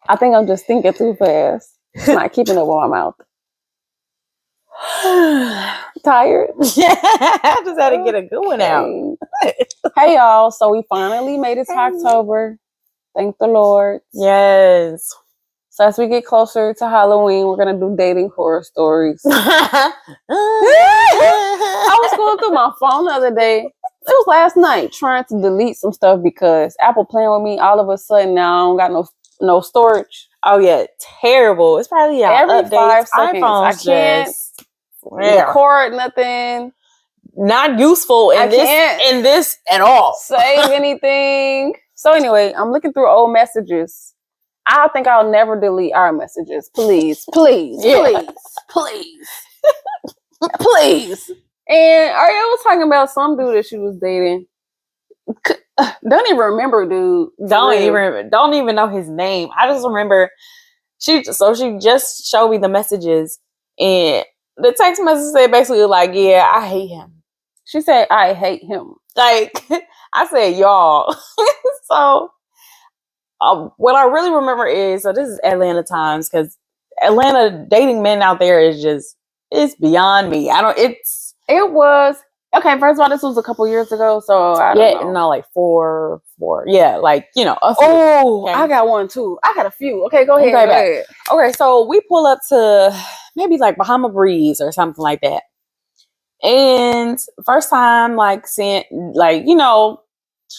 I think I'm just thinking too fast. Not keeping up with my mouth. Tired? Yeah, I just had to get a good one out. Hey, y'all. So we finally made it to October. Thank the Lord. Yes. So as we get closer to Halloween, we're going to do dating horror stories. I was going through my phone the other day. It was last night trying to delete some stuff because Apple playing with me. All of a sudden now I don't got no storage. Oh yeah, terrible. It's probably every updates. 5 seconds. iPhones I can't record nothing. Not useful in this at all. Save anything. So anyway, I'm looking through old messages. I think I'll never delete our messages. Please. And Ariel was talking about some dude that she was dating. Don't even remember, dude. Don't even know his name. I just remember she just showed me the messages, and the text message said basically like, yeah, I hate him. She said, I hate him. Like, I said, y'all. So, what I really remember is, so this is Atlanta times, because Atlanta dating men out there is it's beyond me. It was, okay, first of all, this was a couple years ago, so I don't know. No, like four. Yeah, like, a few. Oh, okay. I got one too. I got a few. Okay, go ahead. Okay, so we pull up to maybe like Bahama Breeze or something like that. And first time, like, seeing, like,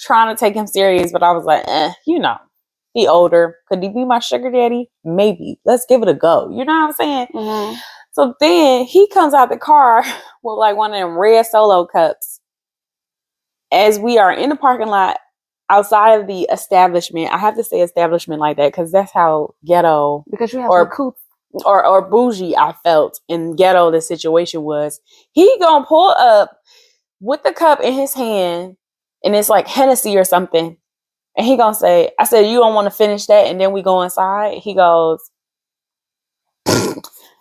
trying to take him serious, but I was like, he older. Could he be my sugar daddy? Maybe. Let's give it a go. You know what I'm saying? Mm-hmm. So then he comes out the car with like one of them red Solo cups. As we are in the parking lot outside of the establishment, I have to say establishment like that because that's how ghetto, because you have or bougie I felt in ghetto the situation was. He gonna pull up with the cup in his hand and it's like Hennessy or something. And he gonna say, I said, you don't want to finish that and then we go inside? He goes,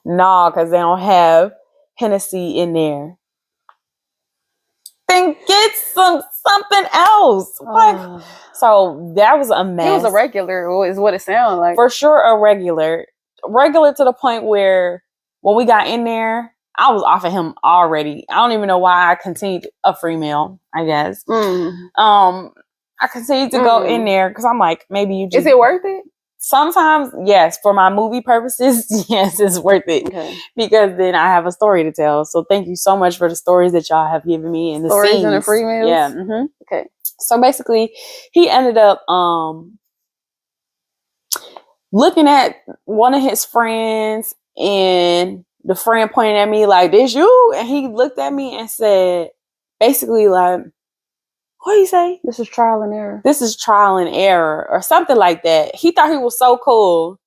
nah, because they don't have Hennessy in there. Then get something else. Like, so that was a mess. He was a regular, is what it sounded like. For sure, a regular. Regular to the point where when we got in there, I was off of him already. I don't even know why I continued a free meal, I guess. I continued to go in there because I'm like, maybe you just... Is it worth it? Sometimes, yes. For my movie purposes, yes, it's worth it. Okay. Because then I have a story to tell. So thank you so much for the stories that y'all have given me and the stories scenes. And the free meals? Yeah. Mm-hmm. Okay. So basically, he ended up looking at one of his friends, and the friend pointed at me like, this you? And he looked at me and said, basically like, what do you say? This is trial and error. This is trial and error or something like that. He thought he was so cool.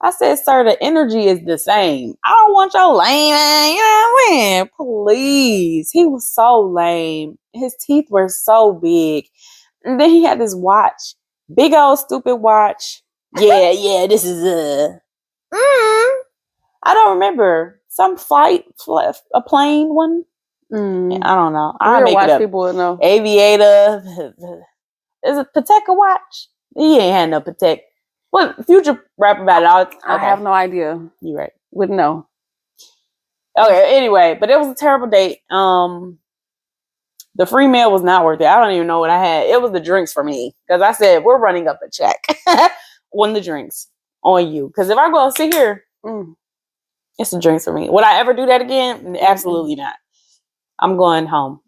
I said, sir, the energy is the same. I don't want your lame, you know what I mean? Please. He was so lame. His teeth were so big. And then he had this watch. Big old stupid watch. Yeah, this is I don't remember. Some flight, a plane one. I don't know. I make it up. People would know. Aviator. Is it Patek a watch? He ain't had no Patek. What Future rap about it? Okay. I have no idea. You right. Wouldn't know. Okay. Anyway, but it was a terrible date. The free meal was not worth it. I don't even know what I had. It was the drinks for me because I said we're running up a check on the drinks on you. Because if I go and sit here, it's the drinks for me. Would I ever do that again? Absolutely not. I'm going home.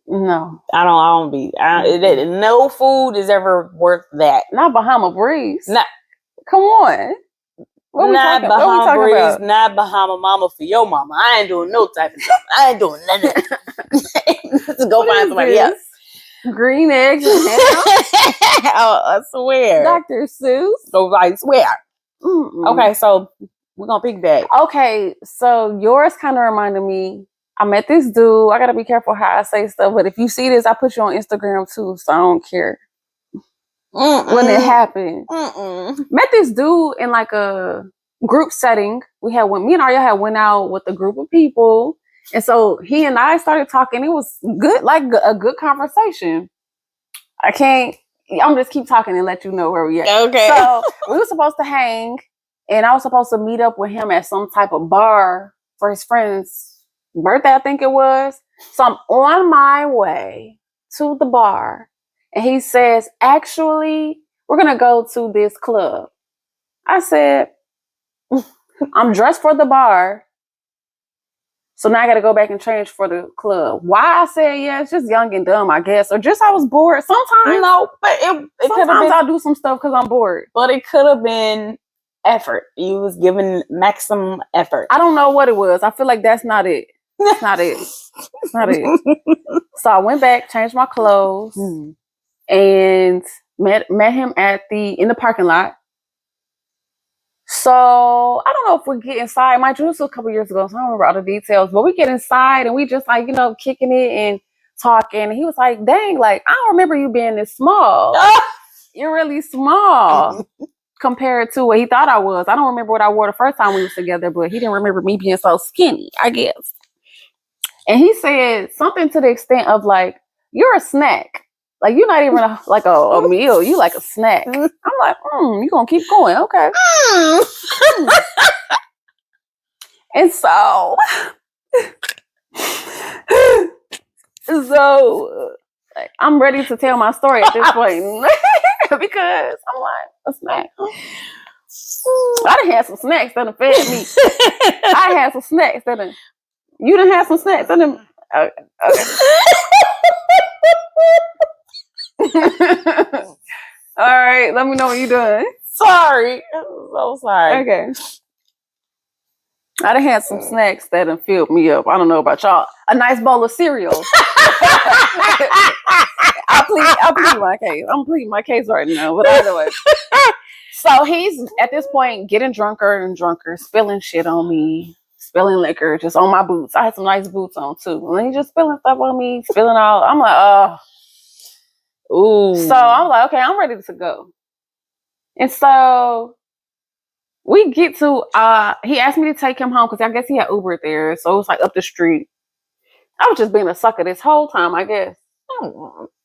No, I don't be. No food is ever worth that. Not Bahama Breeze. Come on. Not Bahama Breeze. Not Bahama Mama for your mama. I ain't doing no type of stuff. I ain't doing nothing. Let's go find somebody else. Green eggs and ham. Oh, I swear. Dr. Seuss. So I swear. Okay, so we're gonna pick that. Okay, so yours kind of reminded me. I met this dude. I gotta be careful how I say stuff, but if you see this, I put you on Instagram too, so I don't care. When it happened, met this dude in like a group setting. Me and Arie had went out with a group of people, and so he and I started talking. It was good, like a good conversation. I can't I'm just keep talking and let you know where we at. Okay. So we were supposed to hang, and I was supposed to meet up with him at some type of bar for his friend's birthday, I think it was. So I'm on my way to the bar, and he says, actually, we're going to go to this club. I said, I'm dressed for the bar, so now I got to go back and change for the club. Why I said yeah, it's just young and dumb, I guess, or just I was bored. Sometimes, No, but it could have been. I'll do some stuff because I'm bored. But it could have been effort. You was giving maximum effort. I don't know what it was. I feel like that's not it. It's not it. It's not it. So I went back, changed my clothes, and met him in the parking lot. So I don't know if we get inside. Mind you, this was a couple years ago, so I don't remember all the details. But we get inside and we just like, kicking it and talking. And he was like, dang, like, I don't remember you being this small. You're really small compared to what he thought I was. I don't remember what I wore the first time we was together, but he didn't remember me being so skinny, I guess. And he said something to the extent of like, you're a snack. Like, you're not even a meal. You like a snack. I'm like, you gonna keep going. Okay. And so I'm ready to tell my story at this point because I'm like, a snack. I done had some snacks that done fed me. I had some snacks that done. You done had some snacks that done. Okay. All right, let me know what you're doing. Sorry. I'm so sorry. Okay. I done had some snacks that done filled me up. I don't know about y'all. A nice bowl of cereal. I'll plead my case. I'm pleading my case right now, but either way. So he's at this point getting drunker and drunker, spilling shit on me, spilling liquor just on my boots. I had some nice boots on too. And he's just spilling stuff on me, spilling all. I'm like, oh. Ooh. So I'm like, okay, I'm ready to go. And so we get to, he asked me to take him home because I guess he had Uber there. So it was like up the street. I was just being a sucker this whole time, I guess.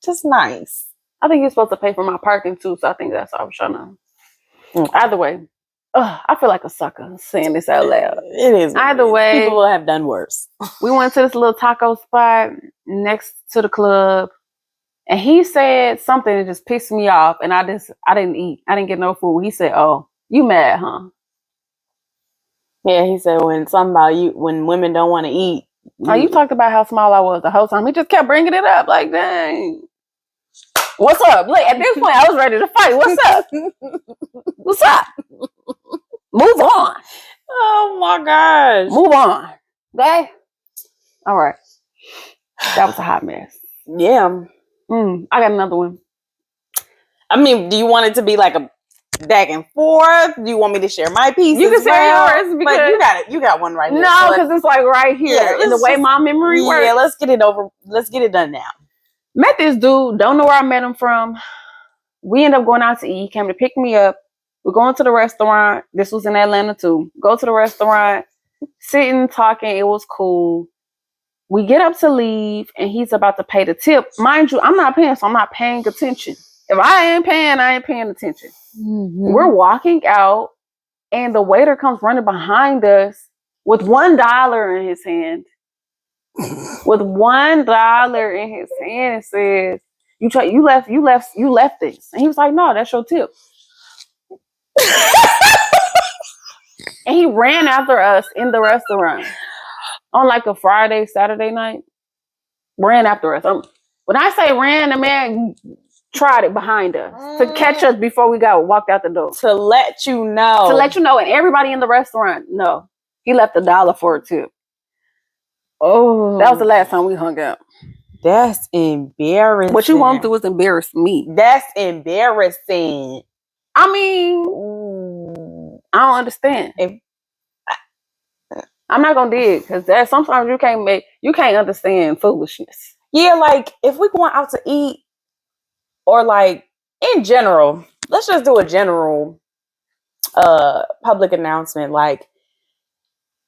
Just nice. I think he's supposed to pay for my parking too. So I think that's all I was trying to. Either way, I feel like a sucker saying this out loud. It is. Either way. People have done worse. We went to this little taco spot next to the club. And he said something that just pissed me off, and I didn't eat. I didn't get no food. He said, "Oh, you mad, huh?" Yeah, he said when women don't want to eat. Oh, you talked about how small I was the whole time. He just kept bringing it up, like, dang. What's up? Look, at this point, I was ready to fight. What's up? What's up? Move on. Oh my gosh. Move on. Okay. All right. That was a hot mess. Yeah. I got another one. I mean, do you want it to be like a back and forth? Do you want me to share my piece? You can share yours, but you got it. You got one right here. No, because it's like right here. Yeah, in the way my memory works. Yeah, let's get it over. Let's get it done now. Met this dude. Don't know where I met him from. We ended up going out to eat. He came to pick me up. We're going to the restaurant. This was in Atlanta too. Go to the restaurant, sitting, talking. It was cool. We get up to leave, and he's about to pay the tip. Mind you, I'm not paying, so I'm not paying attention. If I ain't paying attention. Mm-hmm. We're walking out, and the waiter comes running behind us with $1 in his hand. With $1 in his hand, and says, "You left this." And he was like, "No, that's your tip." And he ran after us in the restaurant on like a Friday, Saturday night. Ran after us. When I say ran, the man tried it behind us to catch us before we walked out the door. To let you know. And everybody in the restaurant, no. He left $1 for a tip. Oh. That was the last time we hung out. That's embarrassing. What you won't do is embarrass me. That's embarrassing. I mean, I don't understand. I'm not gonna dig because sometimes you can't understand foolishness. Yeah, like if we're going out to eat, or like in general, let's just do a general public announcement. Like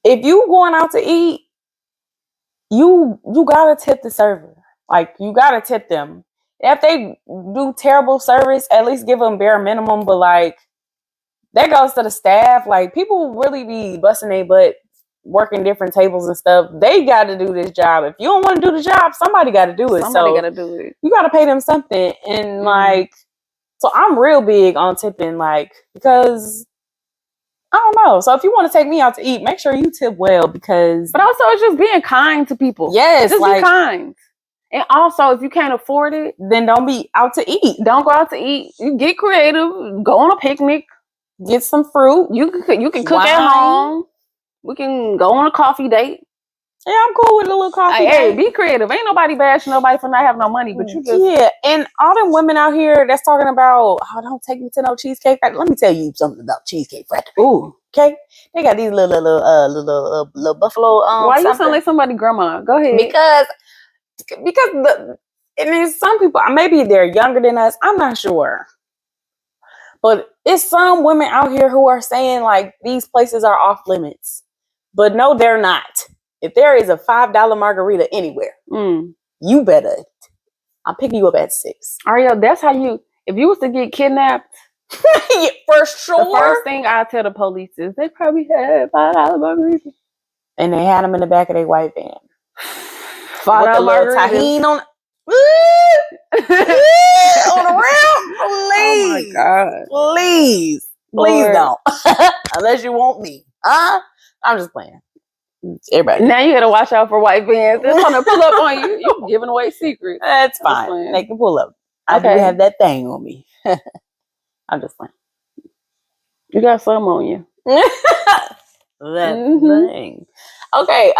if you going out to eat, you gotta tip the server. Like you gotta tip them. if they do terrible service, at least give them bare minimum. But like, that goes to the staff. Like, people really be busting their butt working different tables and stuff. They got to do this job. If you don't want to do the job, somebody got to do it. Somebody got to do it. You got to pay them something. And like, so I'm real big on tipping, like, because I don't know. So if you want to take me out to eat, make sure you tip well, because. But also, it's just being kind to people. Yes, just be kind. And also, if you can't afford it, then don't be out to eat. Don't go out to eat. You get creative. Go on a picnic. Get some fruit. You can cook at home. We can go on a coffee date. Yeah, I'm cool with a little coffee date. Hey, be creative. Ain't nobody bashing nobody for not having no money, but you just... Yeah, and all them women out here that's talking about, oh, don't take me to no Cheesecake Factory. Let me tell you something about Cheesecake Factory. Ooh. Okay? They got these little buffalo... Why you sound like somebody's grandma? Go ahead. Because and there's some people, maybe they're younger than us. I'm not sure. But it's some women out here who are saying, like, these places are off limits. But no, they're not. If there is a $5 margarita anywhere, you better. I'm picking you up at 6. Ariel, that's how you, if you was to get kidnapped, for sure. The first thing I tell the police is they probably had $5 margarita. And they had them in the back of their white van. $5 margarita. Tahini on on the rim. Please. Oh my God. Please don't. Unless you want me. I'm just playing. Everybody. Now you gotta watch out for white vans. They're gonna pull up on you. You're giving away secrets. That's fine. They can pull up. I do have that thing on me. I'm just playing. You got some on you. That thing. Okay.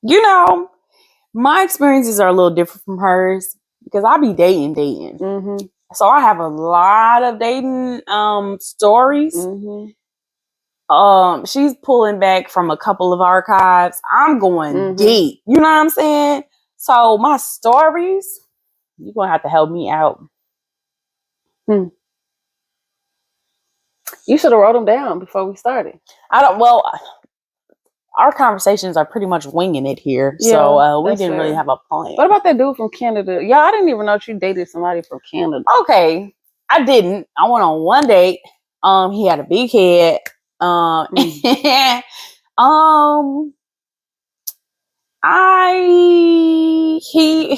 You know, my experiences are a little different from hers because I be dating. Mm-hmm. So I have a lot of dating stories. Mm-hmm. She's pulling back from a couple of archives. I'm going deep. You know what I'm saying? So my stories, you're gonna have to help me out. You should have wrote them down before we started. Our conversations are pretty much winging it here. Yeah, so we didn't really have a plan. What about that dude from Canada? Yeah, I didn't even know you dated somebody from Canada. Okay. I didn't. I went on one date. He had a big head. He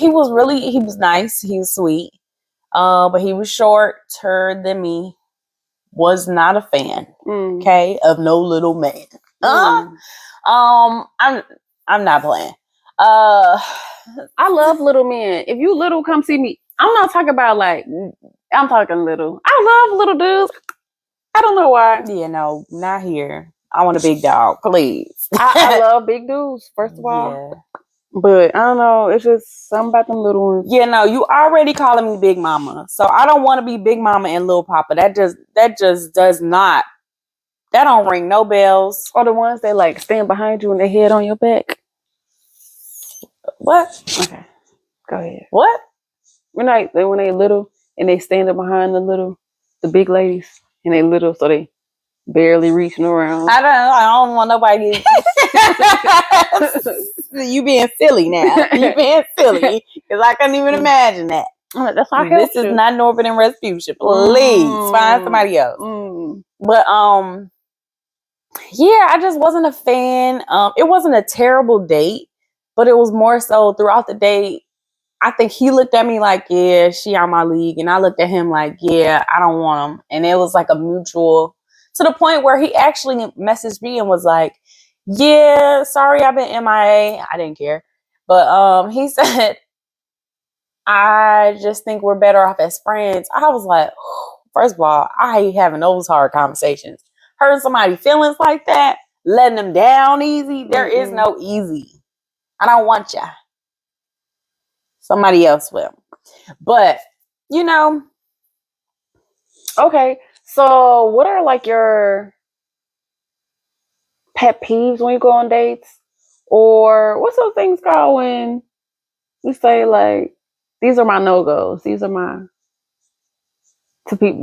was nice. He was sweet. But he was shorter than me. Was not a fan. Okay, of no little man. I'm not playing. I love little men. If you little, come see me. I'm not talking about I'm talking little. I love little dudes. I don't know why. Yeah, no, not here. I want a big dog, please. I love big dudes, first of all. Yeah. But I don't know. It's just something about them little ones. Yeah, no, you already calling me Big Mama. So I don't want to be Big Mama and Lil Papa. That just does not. That don't ring no bells. Or the ones that stand behind you and their head on your back. What? Okay. Go ahead. What? When they little and they stand behind the big ladies and they little, so they barely reaching around. I don't want nobody. You being silly now. You being silly because I couldn't even imagine that. That's how this is not Norbert and Respucia. Please find somebody else. But yeah, I just wasn't a fan. It wasn't a terrible date, but it was more so throughout the date. I think he looked at me like, yeah, she out my league. And I looked at him like, yeah, I don't want him. And it was like a mutual, to the point where he actually messaged me and was like, yeah, sorry, I've been MIA. I didn't care. But he said, I just think we're better off as friends. I was like, first of all, I hate having those hard conversations. Hurting somebody's feelings like that, letting them down easy. There is no easy. I don't want ya. Somebody else will. But, Okay. So what are your pet peeves when you go on dates? Or what's those things called when you say these are my no-goes. These are my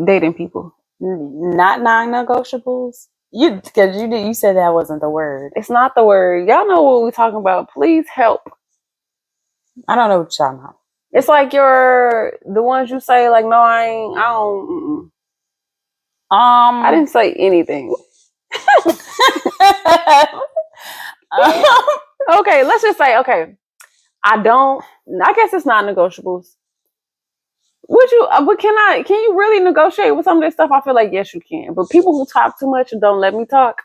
dating people. Not non-negotiables. Because you said that wasn't the word. It's not the word. Y'all know what we're talking about. Please help. I don't know what you're talking about. It's like the ones you say like, no, I ain't. I don't. Mm-mm. I didn't say anything. Okay, let's just say okay. I guess it's not negotiables. Would you? But can you really negotiate with some of this stuff? I feel like yes, you can. But people who talk too much and don't let me talk.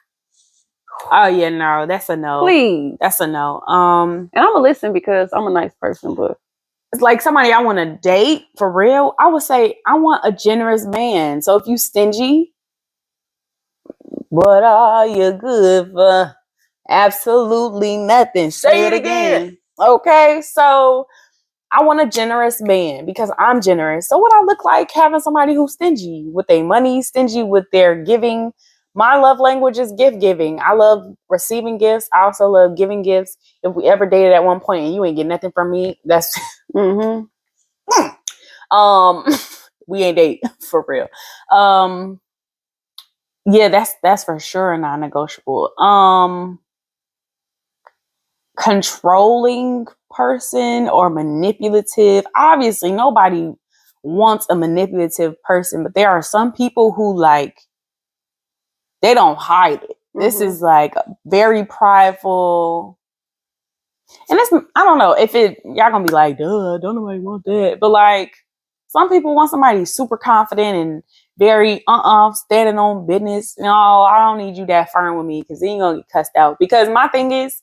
Oh yeah, no, that's a no. Please, that's a no. And I'm gonna listen because I'm a nice person, but it's like somebody I want to date for real. I would say I want a generous man. So if you stingy, what are you good for? Absolutely nothing. Say it again. Okay, so I want a generous man because I'm generous. So what I look like having somebody who's stingy with their money, stingy with their giving. My love language is gift giving. I love receiving gifts. I also love giving gifts. If we ever dated at one point and you ain't get nothing from me, that's we ain't date for real. Yeah, that's for sure non-negotiable. Controlling person or manipulative. Obviously, nobody wants a manipulative person, but there are some people who like they don't hide it. This is like very prideful. And it's I don't know if y'all gonna be like, duh, don't nobody want that. But like some people want somebody super confident and very standing on business. No, I don't need you that firm with me because then you're gonna get cussed out. Because my thing is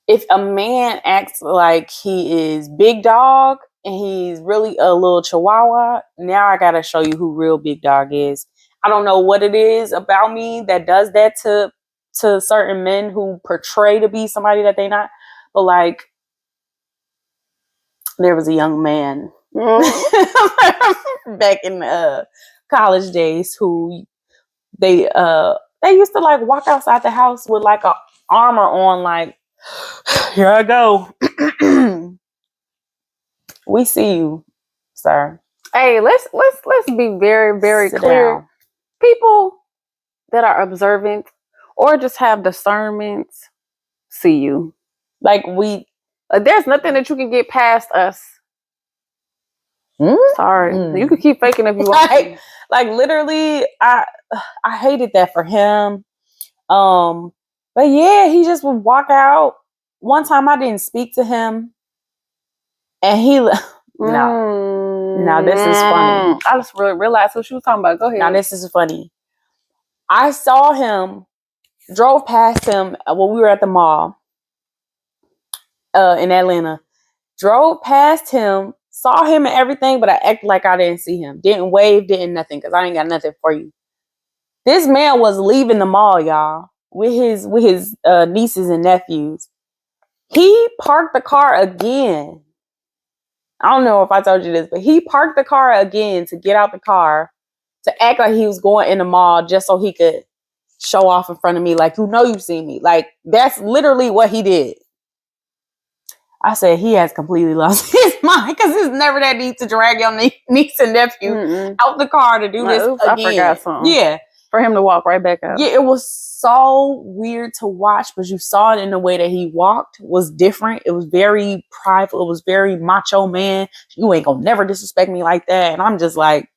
if a man acts like he is big dog and he's really a little chihuahua, now I gotta show you who real big dog is. I don't know what it is about me that does that to certain men who portray to be somebody that they not. But like, there was a young man back in college days who they used to like walk outside the house with like a armor on, like, here I go. We see you, sir. Hey, let's be very, very clear. Down. People that are observant or just have discernment see you. Like there's nothing that you can get past us. Sorry. You can keep faking if you want. Like literally, I hated that for him. But yeah, he just would walk out. One time I didn't speak to him and he no, this is funny. I just really realized what she was talking about. Go ahead. Now this is funny. I saw him, drove past him when we were at the mall in Atlanta. Drove past him, saw him and everything, but I acted like I didn't see him. Didn't wave, didn't nothing, because I ain't got nothing for you. This man was leaving the mall, y'all, with his nieces and nephews. He parked the car again. I don't know if I told you this, but he parked the car again to get out the car to act like he was going in the mall just so he could show off in front of me, like, you see me. Like, that's literally what he did. I said he has completely lost his mind because it's never that need to drag your niece and nephew out the car to do this again. I forgot something. Yeah. For him to walk right back out. Yeah, it was so weird to watch, but you saw it in the way that he walked was different. It was very prideful. It was very macho man. You ain't gonna never disrespect me like that. And I'm just like,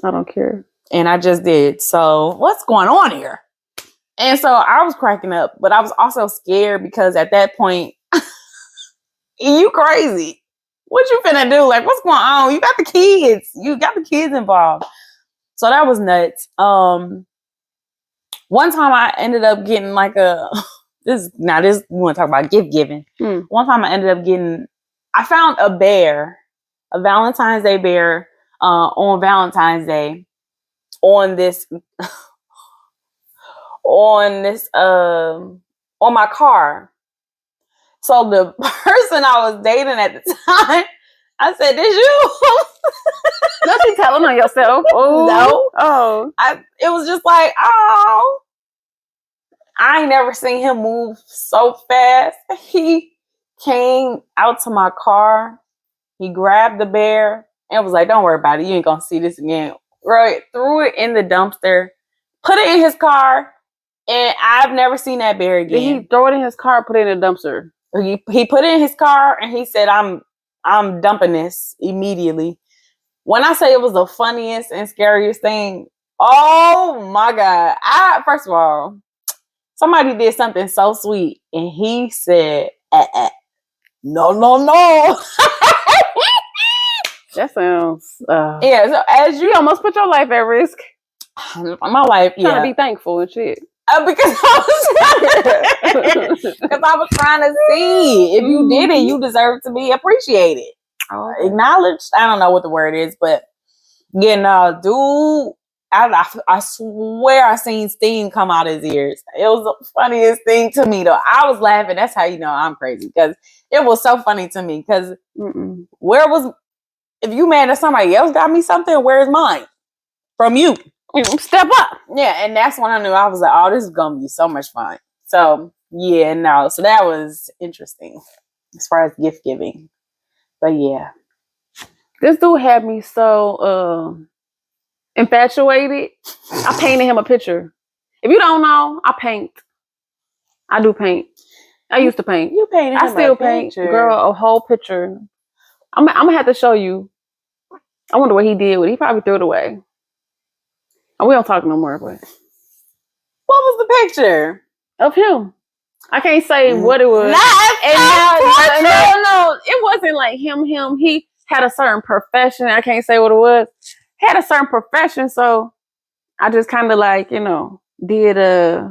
I don't care. And I just did. So what's going on here? And so I was cracking up, but I was also scared because at that point, you crazy. What you finna do? Like, what's going on? You got the kids. You got the kids involved. So that was nuts. One time I ended up getting like we want to talk about gift giving. One time I found a bear, a Valentine's Day bear, on Valentine's Day on my car. So the person I was dating at the time, I said, "Did you?" Don't you telling on yourself? Oh no. Oh, it was just like, oh, I ain't never seen him move so fast. He came out to my car. He grabbed the bear and was like, "Don't worry about it. You ain't gonna see this again." Right? Threw it in the dumpster, put it in his car, and I've never seen that bear again. Did he throw it in his car, put it in the dumpster? He put it in his car and he said, I'm dumping this immediately. When I say it was the funniest and scariest thing, oh my God. First of all, somebody did something so sweet and he said, no, no, no. That sounds Yeah, so as you almost put your life at risk. My life, Trying to be thankful and shit. Because I was trying to see if you did it, you deserve to be appreciated. Okay. Acknowledged. I don't know what the word is, but yeah, no, dude. I swear I seen steam come out his ears. It was the funniest thing to me, though. I was laughing. That's how you know I'm crazy, because it was so funny to me. Because if you mad at somebody else got me something, where's mine? From you. Step up. Yeah, and that's when I knew. I was like, oh, this is gonna be so much fun. So yeah, no. So that was interesting as far as gift giving. But yeah. This dude had me so infatuated. I painted him a picture. If you don't know, I paint. I do paint. I used to paint. You painted him I still a paint. picture. Girl, a whole picture. I'm gonna have to show you. I wonder what he did with it. He probably threw it away. We don't talk no more, but what was the picture? Of him. I can't say what it was. No, it wasn't like him. He had a certain profession. I can't say what it was. Had a certain profession, so I just kind of like, did it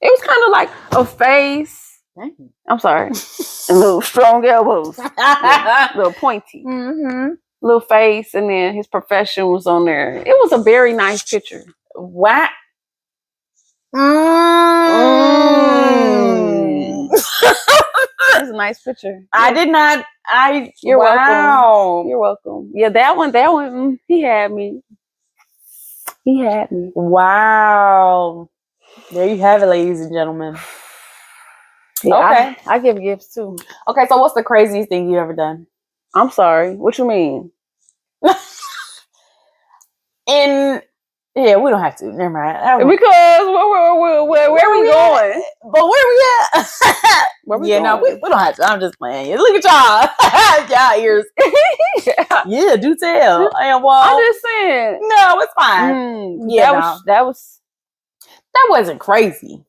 was kind of like a face. I'm sorry. And little strong elbows. little pointy. Little face, and then his profession was on there. It was a very nice picture. What? It was a nice picture. I did not. You're welcome. You're welcome. Yeah, that one. He had me. Wow. There you have it, ladies and gentlemen. Yeah, okay. I give gifts too. Okay, so what's the craziest thing you ever done? I'm sorry. What you mean? Yeah, we don't have to. Never mind. Because where we going? But where we at? Where we going? No, we don't have to. I'm just playing. Look at y'all. Y'all ears. Yeah, do tell. I'm just saying. No, it's fine. That wasn't crazy.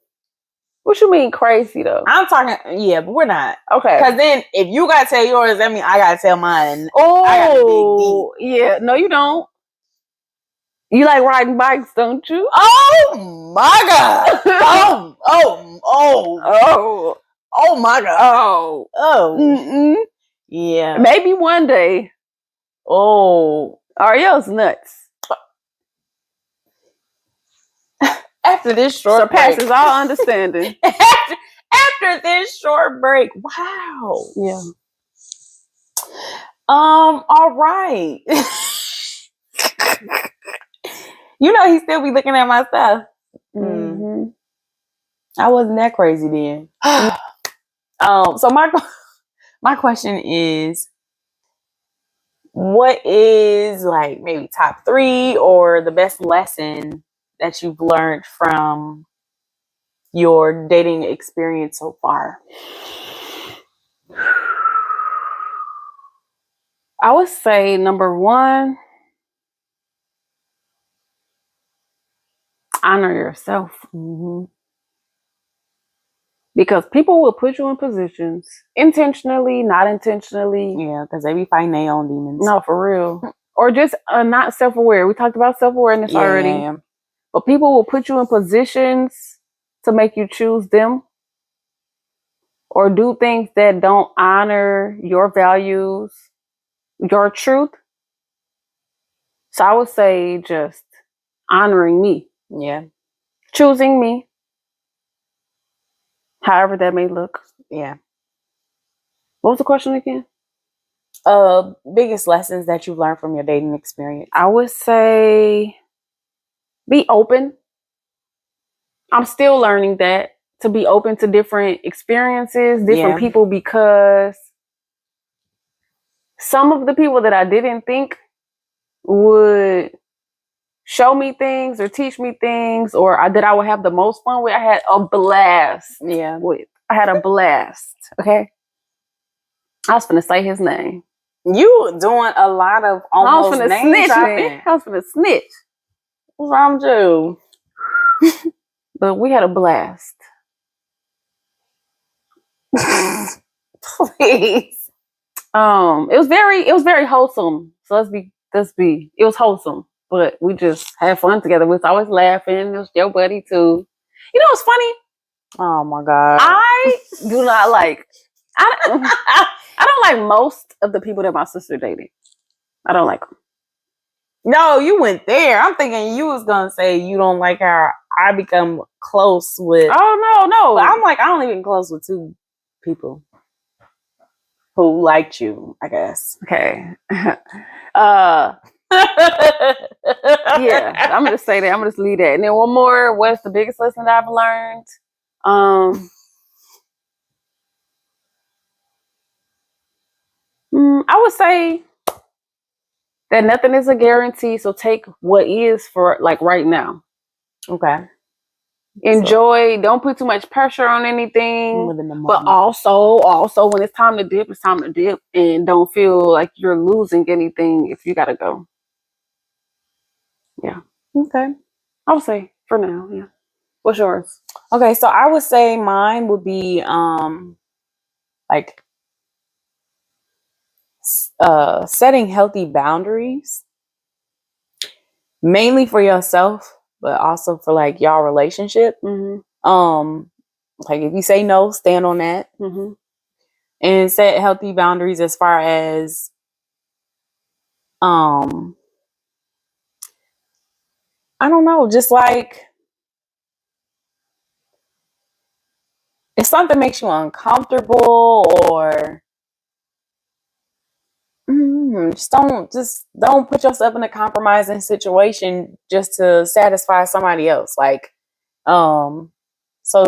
What you mean crazy though? I'm talking, but we're not. Okay. Because then if you gotta tell yours, that means I gotta tell mine. Oh, yeah. No, you don't. You like riding bikes, don't you? Oh my God. Oh my God. Oh. Yeah. Maybe one day. Oh. Arie's nuts. After this short surpasses all understanding. After this short break. Wow. Yeah. All right. He still be looking at my stuff. I wasn't that crazy then. So my question is, what is like maybe top 3 or the best lesson that you've learned from your dating experience so far? I would say number 1, honor yourself. Because people will put you in positions intentionally, not intentionally. Yeah, because they be fighting their own demons. No, for real. Or just not self-aware. We talked about self-awareness already. Yeah. But people will put you in positions to make you choose them or do things that don't honor your values, your truth. So I would say just honoring me. Yeah. Choosing me. However that may look. Yeah. What was the question again? Biggest lessons that you've learned from your dating experience? I would say be open. I'm still learning that, to be open to different experiences, different people, because some of the people that I didn't think would show me things or teach me things or that I would have the most fun with, I had a blast with. I had a blast. Okay. I was finna say his name. You doing a lot of almost name dropping. I was finna snitch. What's wrong with you? But we had a blast. Please. It was very wholesome. So let's be. It was wholesome, but we just had fun together. We was always laughing. It was your buddy too. You know what's funny? Oh my God. I do not like. I don't like most of the people that my sister dated. I don't like them. No, you went there. I'm thinking you was gonna say you don't like how I become close with. Oh no. But I'm like, I only been close with 2 people who liked you, I guess. Okay. Yeah, I'm gonna say that. I'm gonna just leave that. And then one more. What's the biggest lesson that I've learned? I would say that nothing is a guarantee. So take what is for like right now. Okay. Enjoy. Don't put too much pressure on anything. But also when it's time to dip, it's time to dip, and don't feel like you're losing anything if you gotta go. Yeah. Okay. I would say for now. Yeah. What's yours? Okay, so I would say mine would be like setting healthy boundaries, mainly for yourself, but also for like y'all relationship. Like if you say no, stand on that, and set healthy boundaries as far as I don't know, just like if something makes you uncomfortable or just don't put yourself in a compromising situation just to satisfy somebody else. Like, so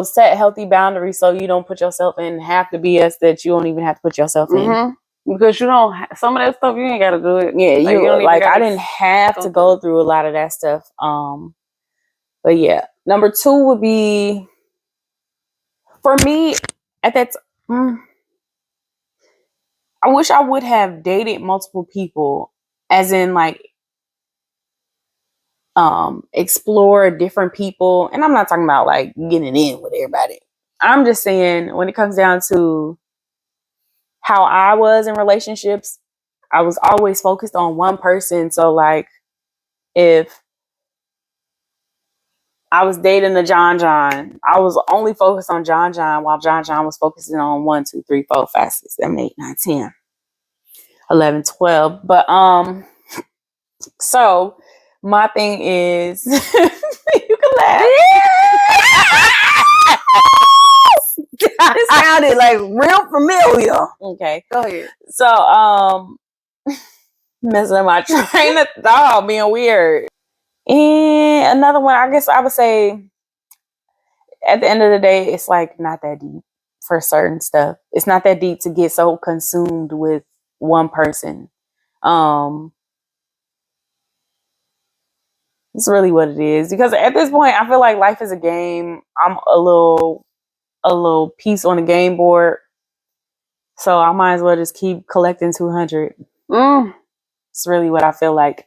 set healthy boundaries so you don't put yourself in half the BS that you don't even have to put yourself in. Because you don't, some of that stuff you ain't got to do it. Yeah, you don't like I didn't have to go through a lot of that stuff. But yeah, number 2 would be for me at that. I wish I would have dated multiple people, as in like explore different people. And I'm not talking about like getting in with everybody. I'm just saying when it comes down to how I was in relationships, I was always focused on one person. So like if I was dating the John, I was only focused on John while John was focusing on 1, 2, 3, 4, 5, 6, 7, 8, 9, 10, 11, 12. But so my thing is you can laugh. It sounded like real familiar. Okay. Go ahead. So messing up my train of thought, being weird. And another one, I guess I would say at the end of the day, it's like not that deep for certain stuff. It's not that deep to get so consumed with one person. It's really what it is. Because at this point, I feel like life is a game. I'm a little piece on the game board. So I might as well just keep collecting 200. It's really what I feel like.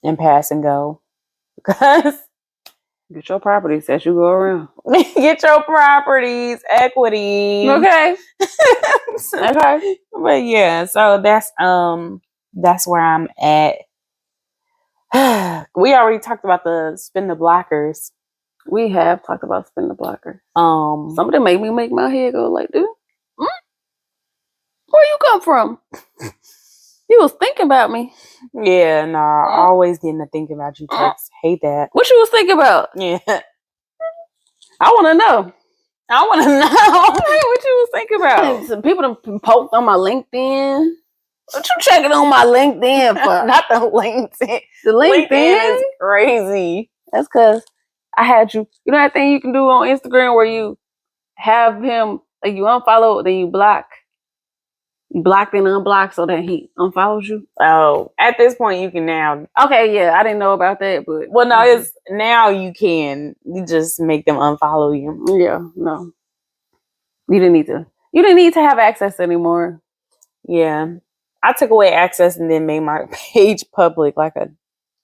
And pass and go. Because get your properties as you go around. Get your properties, equity. Okay. Okay. But yeah, so that's where I'm at. We already talked about the spin the blockers. We have talked about spin the blocker. Some of them make my head go like, dude, where you come from? You was thinking about me. Yeah, I always getting to thinking about you, Tex. Hate that. What you was thinking about? Yeah. I want to know. What you was thinking about. Some people done poked on my LinkedIn. What you checking on my LinkedIn for? Not the LinkedIn. The LinkedIn is crazy. That's because I had you. You know that thing you can do on Instagram where you have him, like you unfollow, then you block. blocked and unblocked so that he unfollows you? Oh, at this point you can now. Okay, yeah, I didn't know about that, but Well, no, it's now you can. You just make them unfollow you. Yeah, no, you didn't need to. You didn't need to have access anymore. Yeah, I took away access and then made my page public like a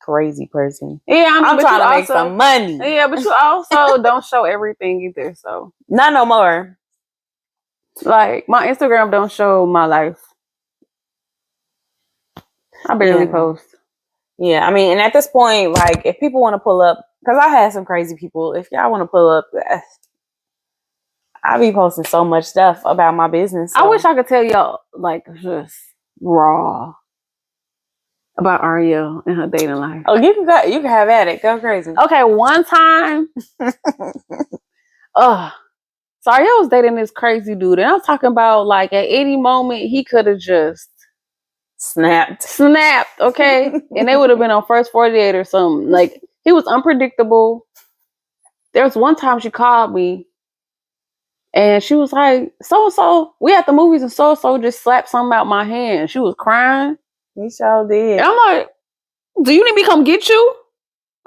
crazy person. Yeah, I'm trying to make some money. Yeah, but you also don't show everything either. So not no more. Like my Instagram don't show my life. I barely post. Yeah, I mean, and at this point, like, if people want to pull up, because I had some crazy people. If y'all want to pull up, I be posting so much stuff about my business. So. I wish I could tell y'all like just raw about Ariel and her dating life. Oh, you can have at it. Go crazy. Okay, one time, so Ariel was dating this crazy dude, and I'm talking about like at any moment he could have just snapped, okay? And they would have been on first 48 or something. Like, he was unpredictable. There was one time she called me and she was like, so we at the movies and so just slapped something out my hand. She was crying. He sure did. And I'm like, do you need me to come get you?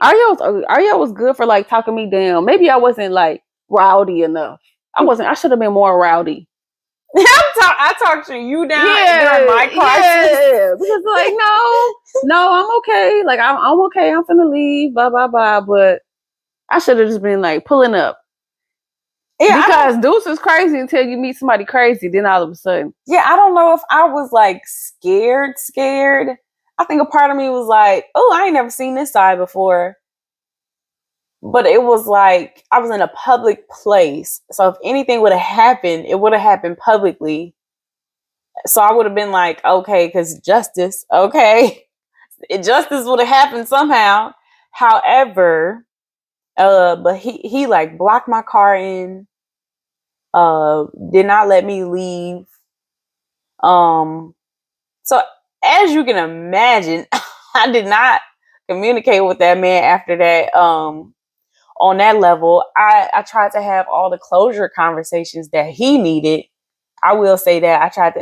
Ariel was good for like talking me down. Maybe I wasn't like rowdy enough. I should have been more rowdy. I talked to you down during my crisis. Yeah, because like no, I'm okay. Like I'm okay. I'm finna leave. Blah blah blah. But I should have just been like pulling up. Yeah, because Deuce is crazy until you meet somebody crazy. Then all of a sudden, yeah, I don't know if I was like scared. I think a part of me was like, oh, I ain't never seen this side before. But it was like I was in a public place. So if anything would have happened, it would have happened publicly. So I would have been like, okay, because justice, okay. Justice would have happened somehow. However, but he like blocked my car in, did not let me leave. So as you can imagine, I did not communicate with that man after that. On that level, I tried to have all the closure conversations that he needed. I will say that I tried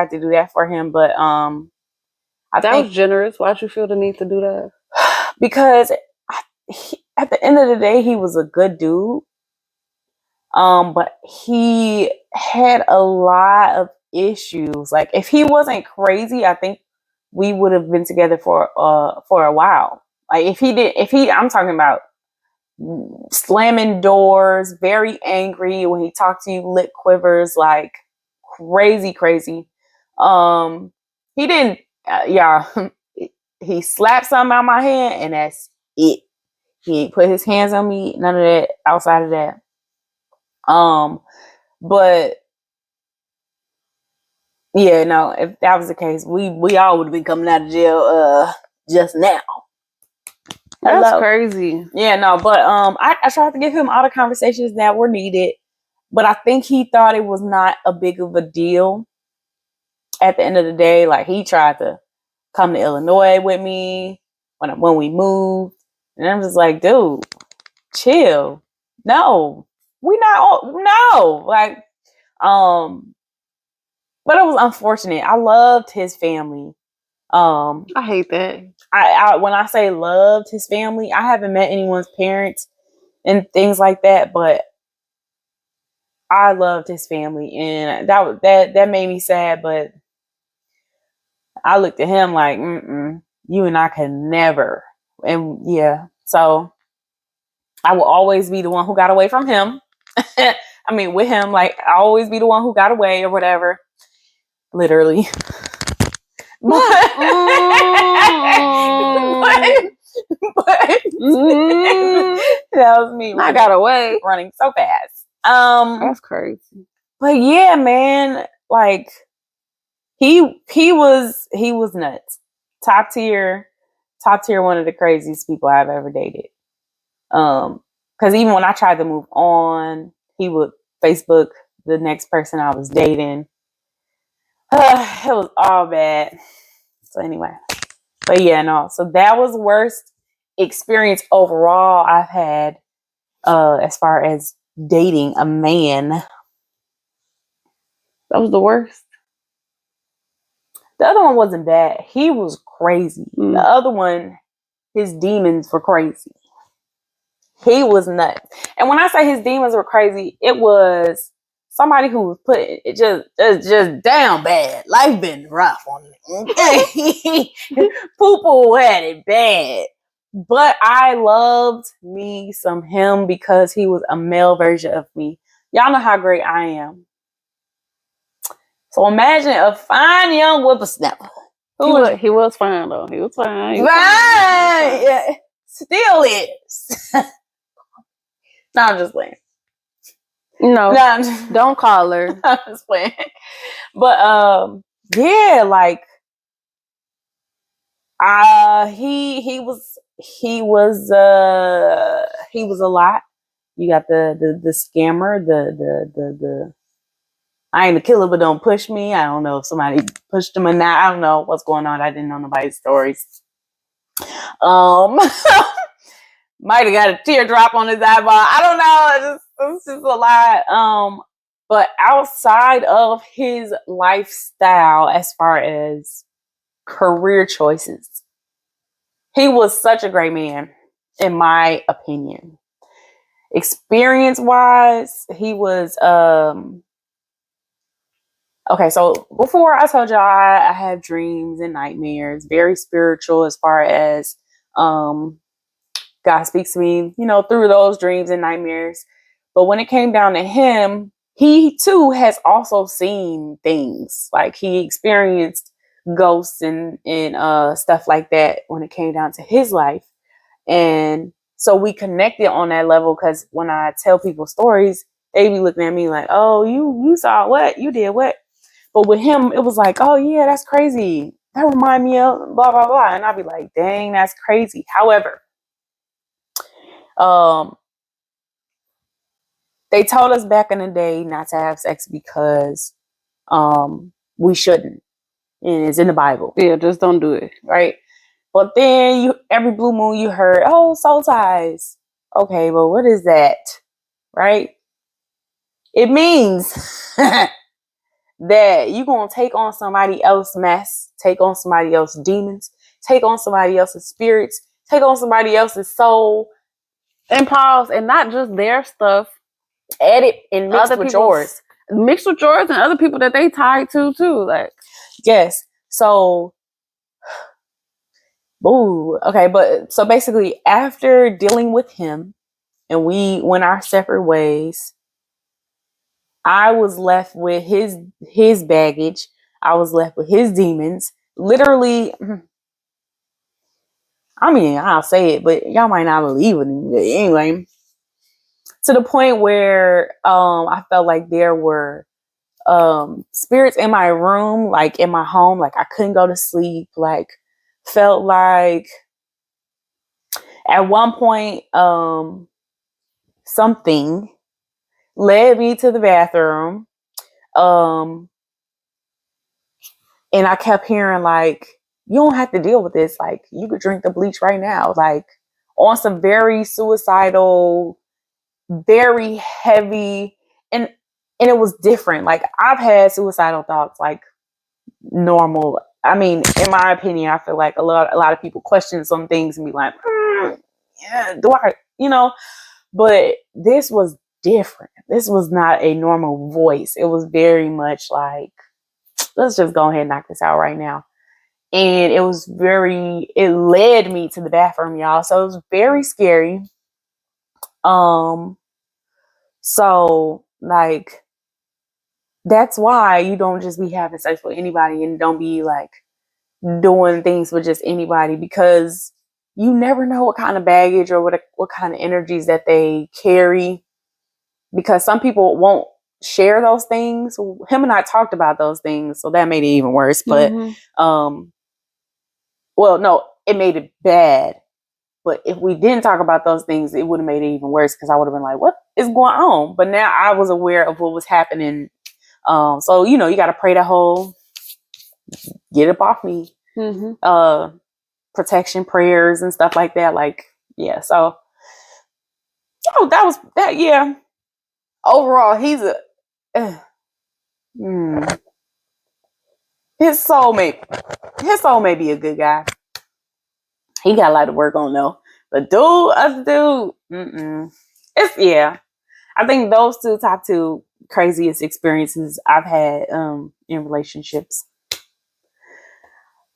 to do that for him, but that was generous. Why'd you feel the need to do that? Because at the end of the day, he was a good dude. But he had a lot of issues. Like if he wasn't crazy, I think we would have been together for a while. Like I'm talking about slamming doors, very angry when he talked to you, lip quivers, like crazy. He didn't, he slapped something out my hand and that's it. He ain't put his hands on me, none of that outside of that. But yeah, no, if that was the case, we all would have been coming out of jail just now. That's crazy. Yeah, no, but I tried to give him all the conversations that were needed, but I think he thought it was not a big of a deal. At the end of the day, like he tried to come to Illinois with me when we moved, and I'm just like, dude, chill. No, like, but it was unfortunate. I loved his family. I hate that. I when I say loved his family, I haven't met anyone's parents and things like that, but I loved his family, and that made me sad. But I looked at him like, you and I can never, and yeah, so I will always be the one who got away from him. I mean, with him, like I always be the one who got away or whatever, literally. But that was me. I got away running so fast. That's crazy. But yeah, man, like he was nuts. Top tier, one of the craziest people I've ever dated. Because even when I tried to move on, he would Facebook the next person I was dating. It was all bad. So anyway, but yeah, no. So that was the worst experience overall I've had as far as dating a man. That was the worst. The other one wasn't bad. He was crazy. The other one, his demons were crazy. He was nuts. And when I say his demons were crazy, it was somebody who was put it just down bad. Life been rough on him. Okay. Poo-poo had it bad. But I loved me some him because he was a male version of me. Y'all know how great I am. So imagine a fine young whippersnapper. He was fine though. He was fine. Right. Yeah. Still is. No, I'm just playing. No, don't call her. I'm just playing. But yeah, like he was a lot. You got the scammer, the I ain't a killer, but don't push me. I don't know if somebody pushed him or not. I don't know what's going on. I didn't know nobody's stories. Might have got a teardrop on his eyeball. I don't know. It's just a lot. But outside of his lifestyle, as far as career choices, he was such a great man, in my opinion. Experience-wise, he was okay, so before I told y'all I have dreams and nightmares, very spiritual as far as God speaks to me, through those dreams and nightmares. But when it came down to him, he too has also seen things. Like he experienced ghosts and stuff like that when it came down to his life. And so we connected on that level because when I tell people stories, they be looking at me like, oh, you saw what? You did what? But with him, it was like, oh, yeah, that's crazy. That remind me of blah, blah, blah. And I'd be like, dang, that's crazy. However, they told us back in the day not to have sex because we shouldn't. And it's in the Bible. Yeah, just don't do it. Right? But then every blue moon you heard, oh, soul ties. Okay, but what is that? Right? It means that you're going to take on somebody else's mess, take on somebody else's demons, take on somebody else's spirits, take on somebody else's soul. And pause, and not just their stuff. Add it and mix with yours. Mix with yours and other people that they tied to too. Like, yes. So, ooh, okay. But so basically after dealing with him and we went our separate ways, I was left with his baggage. I was left with his demons. Literally, I mean, I'll say it, but y'all might not believe it anyway. To the point where I felt like there were spirits in my room, like in my home, like I couldn't go to sleep, like felt like at one point something led me to the bathroom. And I kept hearing like, you don't have to deal with this. Like you could drink the bleach right now. Like on some very suicidal, very heavy, and it was different. Like I've had suicidal thoughts like normal. I mean, in my opinion, I feel like a lot of people question some things and be like, yeah, do I, but this was different. This was not a normal voice. It was very much like, let's just go ahead and knock this out right now. And it led me to the bathroom, y'all. So it was very scary. So like, that's why you don't just be having sex with anybody and don't be like doing things with just anybody, because you never know what kind of baggage or what kind of energies that they carry, because some people won't share those things. Him and I talked about those things, so that made it even worse. But well, no, it made it bad. But if we didn't talk about those things, it would have made it even worse, because I would have been like, what is going on? But now I was aware of what was happening. So, you got to pray the whole, get up off me, protection prayers and stuff like that. Like, yeah. So, that was that. Yeah. Overall, he's His soulmate be a good guy. He got a lot of work on though. But other dude, it's I think those top two craziest experiences I've had in relationships.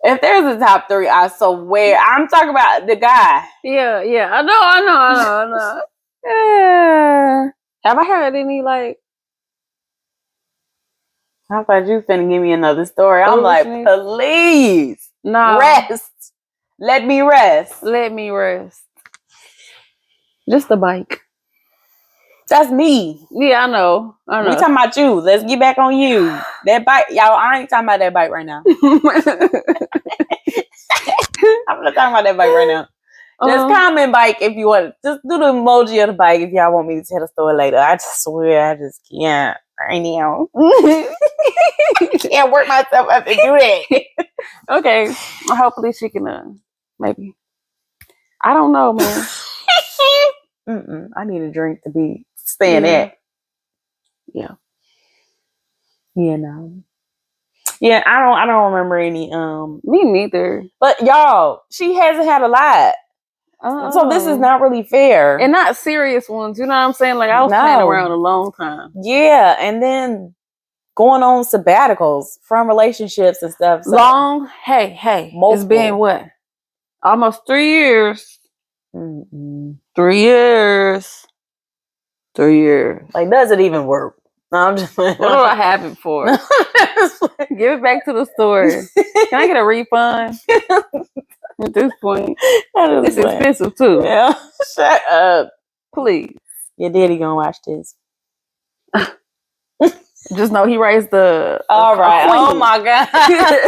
If there's a top three, I swear I'm talking about the guy. Yeah, I know. Yeah. Have I heard any like? I thought you finna give me another story. I'm like, please, rest. Let me rest. Just the bike. That's me. Yeah, I know. We talking about you. Let's get back on you. That bike, y'all. I ain't talking about that bike right now. I'm not talking about that bike right now. Just comment bike if you want. Just do the emoji of the bike if y'all want me to tell the story later. I just swear, I just can't right now. Can't work myself up to do that. Okay. Hopefully she can maybe. I don't know, man. I need a drink to be staying at. Yeah. You know. Yeah, I don't remember any me neither. But y'all, she hasn't had a lot. So this is not really fair. And not serious ones, you know what I'm saying? Like I was playing around a long time. Yeah, and then going on sabbaticals from relationships and stuff. So long, hey. Multiple. It's been what? Almost 3 years. 3 years. 3 years. Like, does it even work? No, I'm just what do I have it for? Give it back to the store. Can I get a refund? At this point, it's expensive too. Yeah, shut up, please. Your daddy gonna watch this. Just know he raised the. All right. Oh my god.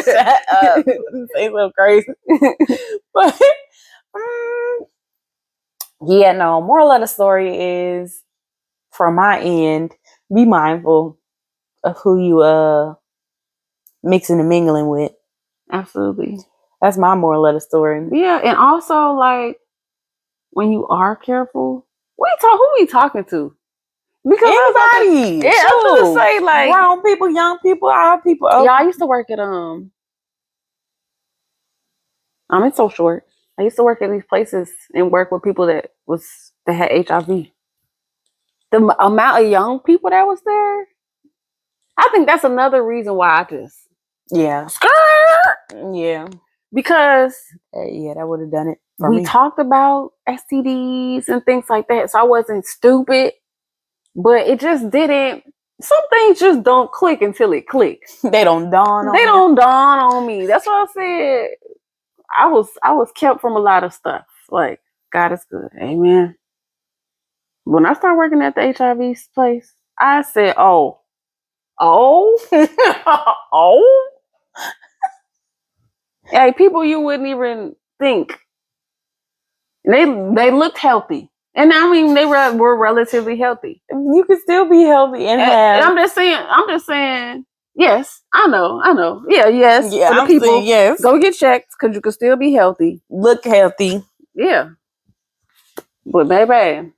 Shut up. Say so crazy. But yeah, no. Moral of the story is, from my end, be mindful of who you mixing and mingling with. Absolutely. That's my moral of the story. Yeah, and also like when you are careful, who we talking to? Because anybody. Yeah, I was gonna say like grown people, young people, old people. Yeah, I used to work at it's so short. I used to work at these places and work with people that had HIV. The amount of young people that was there, I think that's another reason why I just yeah. Because that would have done it. We talked about STDs and things like that, so I wasn't stupid, but it just didn't. Some things just don't click until it clicks. They don't dawn on me. That's what I said. I was kept from a lot of stuff. Like, God is good. Amen. When I started working at the HIV place, I said, oh. Hey, people you wouldn't even think. They looked healthy. And I mean, they were relatively healthy. You could still be healthy and have. I'm just saying. Yes, I know. Yeah, yes. Yeah, for the people, yes. Go get checked because you can still be healthy. Look healthy. Yeah. But baby,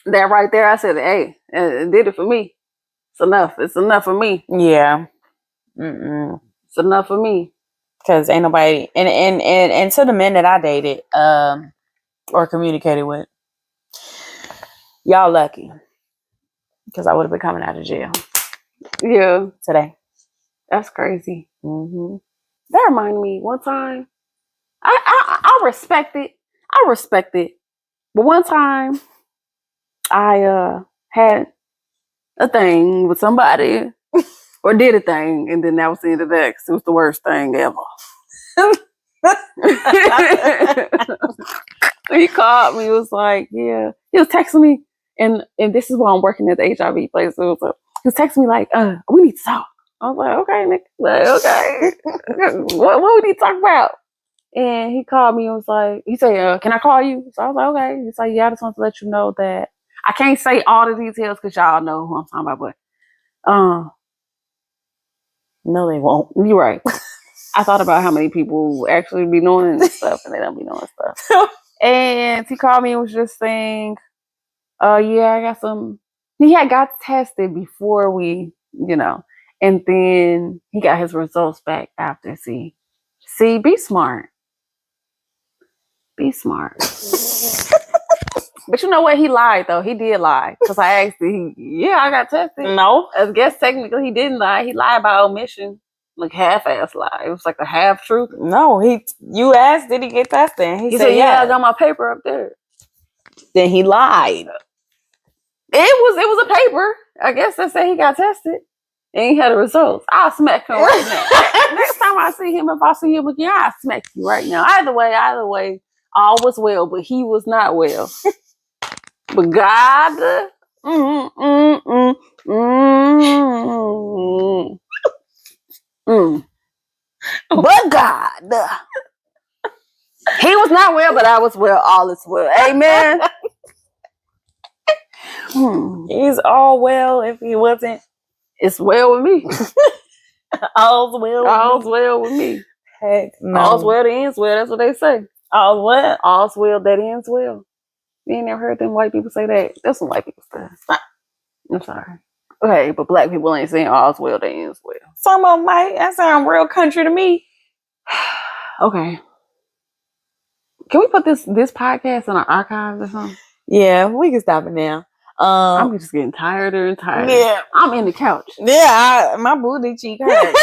that right there, I said, hey, it did it for me. It's enough. It's enough for me. Yeah. It's enough for me. Because ain't nobody, and to the men that I dated or communicated with, y'all lucky. Because I would have been coming out of jail. Yeah. Today. That's crazy. That reminded me one time. I respect it. But one time I had a thing with somebody or did a thing, and then that was the end of that because it was the worst thing ever. He called me. He was like, yeah. He was texting me, and this is why I'm working at the HIV place. So he was texting me like, we need to talk. I was like, okay, Nick. Like, okay. what we need to talk about? And he called me and was like, he said, can I call you? So I was like, okay. He's like, yeah, I just want to let you know that I can't say all the details because y'all know who I'm talking about, but no, they won't. You're right. I thought about how many people actually be knowing stuff and they don't be knowing stuff. And he called me and was just saying, yeah, I got some. He had got tested before we, And then he got his results back after. See, be smart. Be smart. But you know what? He lied, though. He did lie. Because I asked him, I got tested. No. I guess technically he didn't lie. He lied by omission. Like half-ass lie. It was like a half truth. No, you asked, did he get tested? He said, yeah, I got my paper up there. Then he lied. It was a paper. I guess they say he got tested. And he had the results. I'll smack him right now. Next time I see him, if I see him again, I'll smack you right now. Either way, all was well, but he was not well. But God, but God, he was not well, but I was well. All is well. Amen. He's all well if he wasn't. It's well with me. All's well with me. Heck no. All's well that ends well. That's what they say. All's what? All's well that ends well. You ain't never heard them white people say that. That's some white people stuff. I'm sorry. Okay, but black people ain't saying all's well that ends well. Some of them might. That sound real country to me. Okay. Can we put this podcast in our archives or something? Yeah, we can stop it now. I'm just getting tireder and tireder. Yeah. I'm in the couch. Yeah, my booty cheek hurts.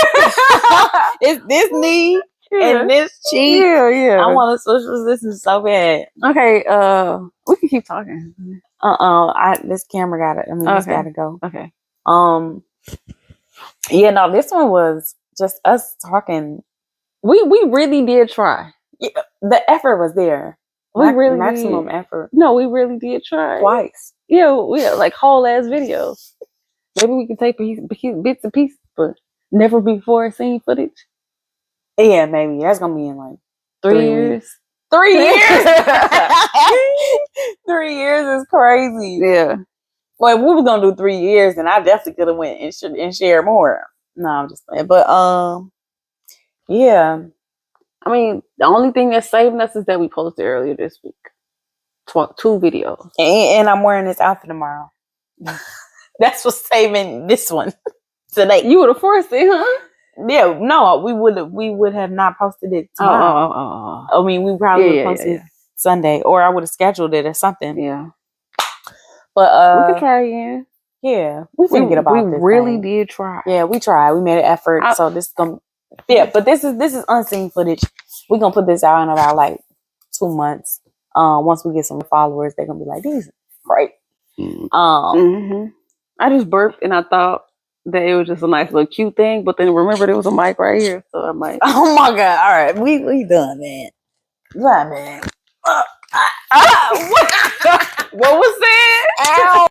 It's this knee and this cheek. Yeah. I want to social distance so bad. Okay, we can keep talking. This camera got it. This gotta go. Okay. Yeah, no, this one was just us talking. We really did try. Yeah, the effort was there. We really maximum effort. No, we really did try twice. Yeah, we had like whole ass videos. Maybe we can take bits and pieces, but never before seen footage. Yeah, maybe that's gonna be in like 3 years. 3 years. 3 years is crazy. Yeah. Well, if we were gonna do 3 years, then I definitely could have went and shared more. No, I'm just saying. But yeah. I mean, the only thing that's saving us is that we posted earlier this week. 2 videos. And I'm wearing this outfit tomorrow. That's what's saving this one today. You would have forced it, huh? Yeah, no, we would have not posted it tomorrow. I mean, we probably would have posted it Sunday, or I would have scheduled it or something. Yeah. But we could try again. Yeah, we didn't get about this. We really did try. Yeah, we tried. We made an effort. So this is gonna. Yeah, but this is unseen footage. We're gonna put this out in about like 2 months. Once we get some followers, they're gonna be like, "These great." I just burped and I thought that it was just a nice little cute thing, but then remembered there was a mic right here, so I might. Oh my god! All right, we done, man. Done, man. What was that? Ow.